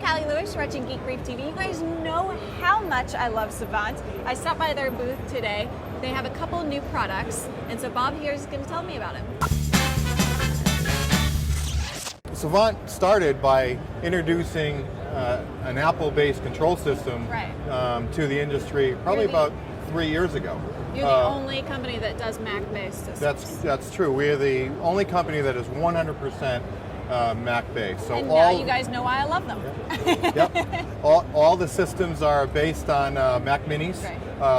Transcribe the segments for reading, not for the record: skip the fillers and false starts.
Callie Lewis, watching Geek Brief TV. You guys know how much I love Savant. I stopped by their booth today. They have a couple new products, and so Bob here is going to tell me about it. Savant started by introducing an Apple-based control system to the industry probably about 3 years ago. You're the only company that does Mac-based systems. That's true. We are the only company that is 100% Mac-based. So and now you guys know why I love them. Yep. All the systems are based on Mac Minis.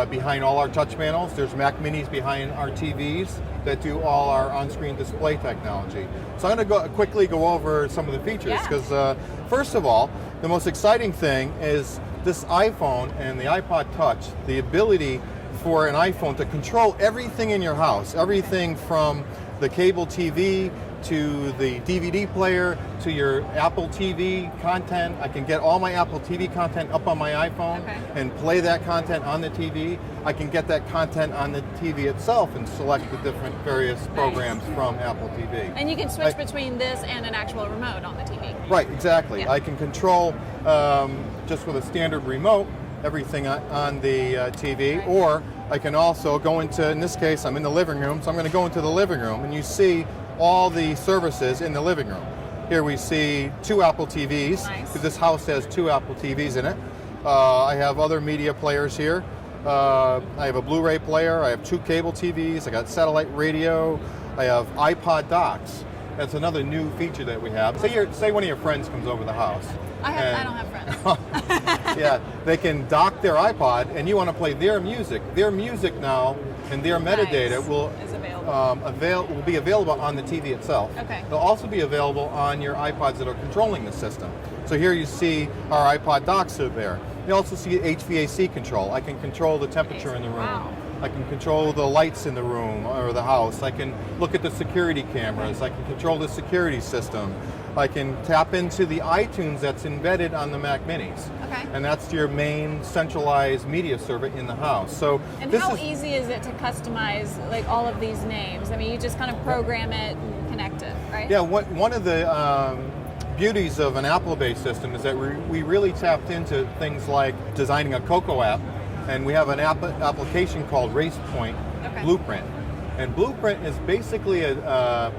Behind all our touch panels, there's Mac Minis behind our TVs that do all our on-screen display technology. So I'm going to quickly go over some of the features because first of all, the most exciting thing is this iPhone and the iPod Touch, the ability for an iPhone to control everything in your house, everything from the cable TV to the DVD player to your Apple TV content. I can get all my Apple TV content up on my iPhone and play that content on the TV. I can get that content on the TV itself and select the different various programs from Apple TV. And you can switch between this and an actual remote on the TV. Right, exactly. I can control just with a standard remote everything on the TV, or I can also go into, in this case, I'm in the living room, so I'm going to go into the living room, and you see all the services in the living room. Here we see 2 Apple TVs, because this house has 2 Apple TVs in it. I have other media players here. I have a Blu-ray player, I have 2 cable TVs, I got satellite radio, I have iPod docks. That's another new feature that we have. Say one of your friends comes over the house. I don't have friends. Yeah, they can dock their iPod, and you want to play their music. Their music now and their metadata will be available on the TV itself. They'll also be available on your iPods that are controlling the system. So here you see our iPod docks are there. You also see HVAC control. I can control the temperature in the room. I can control the lights in the room or the house. I can look at the security cameras. I can control the security system. I can tap into the iTunes that's embedded on the Mac Minis. And that's your main centralized media server in the house. So and how easy is it to customize like all of these names? I mean, you just kind of program it and connect it, right? Yeah, one of the beauties of an Apple-based system is that we really tapped into things like designing a Cocoa app, and we have an application called RacePoint Blueprint. And Blueprint is basically a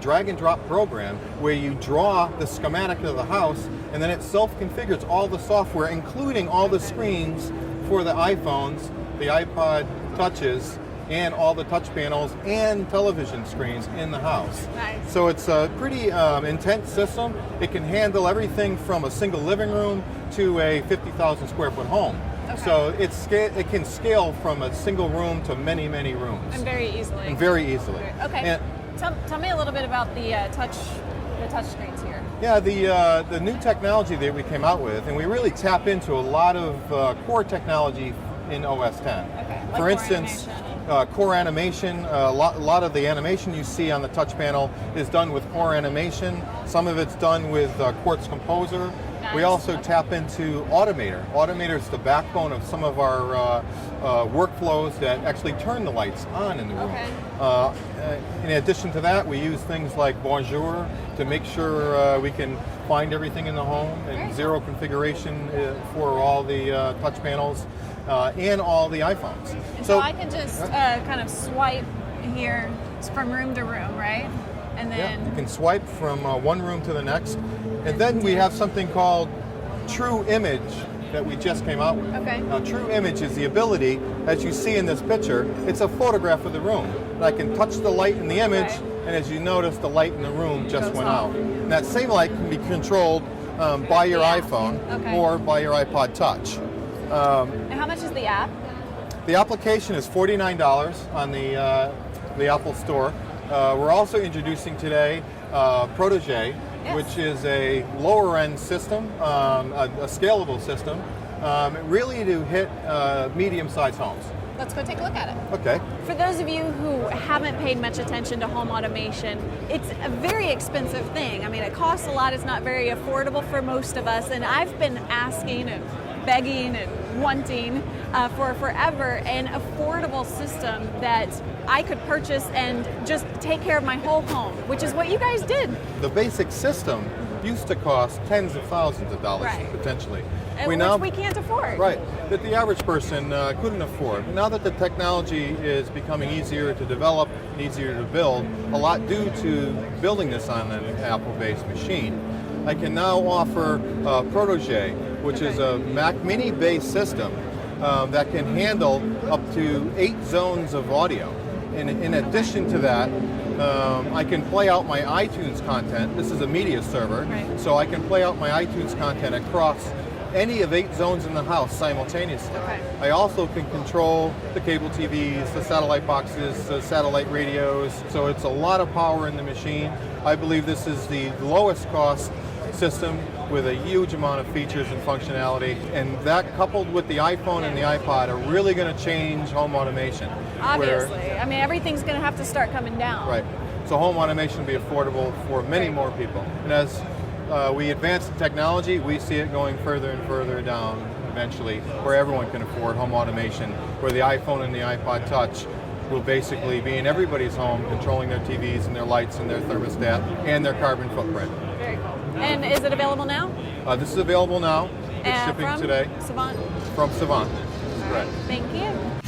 drag and drop program where you draw the schematic of the house, and then it self-configures all the software, including all the screens for the iPhones, the iPod Touches, and all the touch panels and television screens in the house. So it's a pretty intense system. It can handle everything from a single living room to a 50,000 square foot home. So it can scale from a single room to many, many rooms. And very easily. And tell me a little bit about the touch screens here. Yeah, the new technology that we came out with, and we really tap into a lot of core technology in OS 10. Like for instance, core animation. A lot of the animation you see on the touch panel is done with core animation. Some of it's done with Quartz Composer. We also tap into Automator. Automator is the backbone of some of our workflows that actually turn the lights on in the room. In addition to that, we use things like Bonjour to make sure we can find everything in the home, and zero configuration for all the touch panels and all the iPhones. So I can just kind of swipe here from room to room, right? And then you can swipe from one room to the next. And then we have something called True Image that we just came out with. Now, True Image is the ability, as you see in this picture, it's a photograph of the room. And I can touch the light in the image, and as you notice, the light in the room just went out. And that same light can be controlled by your iPhone or by your iPod Touch. And how much is the app? The application is $49 on the Apple Store. We're also introducing today Protege, which is a lower-end system, a scalable system, really to hit medium-sized homes. Let's go take a look at it. Okay. For those of you who haven't paid much attention to home automation, it's a very expensive thing. I mean, it costs a lot. It's not very affordable for most of us, and I've been asking and begging and wanting for forever an affordable system that I could purchase and just take care of my whole home, which is what you guys did. The basic system used to cost tens of thousands of dollars Right. potentially. Which we can't afford. Right, that the average person couldn't afford. Now that the technology is becoming easier to develop and easier to build, a lot due to building this on an Apple-based machine, I can now offer Protege, which is a Mac Mini-based system that can handle up to 8 zones of audio. In addition to that, I can play out my iTunes content. This is a media server, right. so I can play out my iTunes content across any of 8 zones in the house simultaneously. Okay. I also can control the cable TVs, the satellite boxes, the satellite radios, so it's a lot of power in the machine. I believe this is the lowest cost system with a huge amount of features and functionality, and that coupled with the iPhone and the iPod are really going to change home automation. Obviously. I mean, everything's going to have to start coming down. Right. So home automation will be affordable for many more people. And as we advance the technology, we see it going further and further down eventually, where everyone can afford home automation, where the iPhone and the iPod Touch will basically be in everybody's home, controlling their TVs and their lights and their thermostat and their carbon footprint. Very cool. And is it available now? This is available now. It's shipping from today. Savant? From Savant. Correct. Thank you.